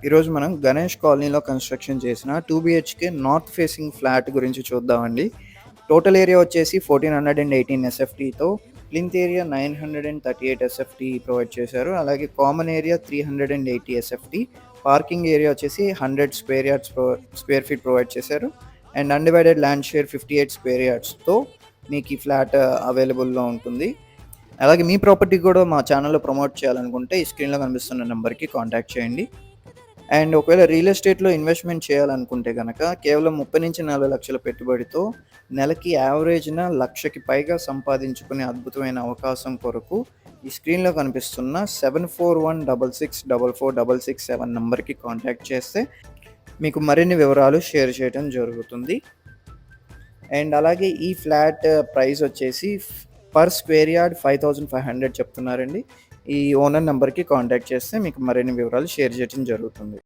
ఈరోజు మనం గణేష్ కాలనీలో కన్‌స్ట్రక్షన్ చేసిన 2 బీహెచ్‌కే నార్త్ ఫేసింగ్ ఫ్లాట్ గురించి చూద్దామండి. టోటల్ ఏరియా వచ్చేసి 1418 ఎస్ఎఫ్‌టీతో ప్లింత్ ఏరియా 938 ఎస్ఎఫ్‌టీ ప్రొవైడ్ చేశారు. అలాగే common area 380 SFT, parking area వచ్చేసి 100 స్క్వేర్ ఫీట్ ప్రొవైడ్ చేశారు. And undivided land share 58 square యార్డ్స్‌తో మీకు ఈ ఫ్లాట్ అవైలబుల్‌లో ఉంటుంది. అలాగే మీ ప్రాపర్టీ కూడా మా ఛానల్‌లో ప్రమోట్ చేయాలనుకుంటే ఈ స్క్రీన్‌లో కనిపిస్తున్న నంబర్‌కి కాంటాక్ట్ చేయండి. అండ్ ఒకవేళ రియల్ ఎస్టేట్‌లో ఇన్వెస్ట్‌మెంట్ చేయాలనుకుంటే గనక కేవలం 30-40 లక్షల పెట్టుబడితో నెలకి యావరేజ్‌న 1,00,000కి పైగా సంపాదించుకునే అద్భుతమైన అవకాశం కొరకు ఈ స్క్రీన్‌లో కనిపిస్తున్న 7416644667 నంబర్‌కి కాంటాక్ట్ చేస్తే మీకు మరిన్ని వివరాలు షేర్ చేయడం జరుగుతుంది. అండ్ అలాగే ఈ ఫ్లాట్ ప్రైస్ వచ్చేసి పర్ స్క్వేర్ యార్డ్ 5,500 చెప్తున్నారండి. ఈ ఓనర్ నంబర్‌కి కాంటాక్ట్ చేస్తే మీకు మరిన్ని వివరాలు షేర్ చేయడం జరుగుతుంది.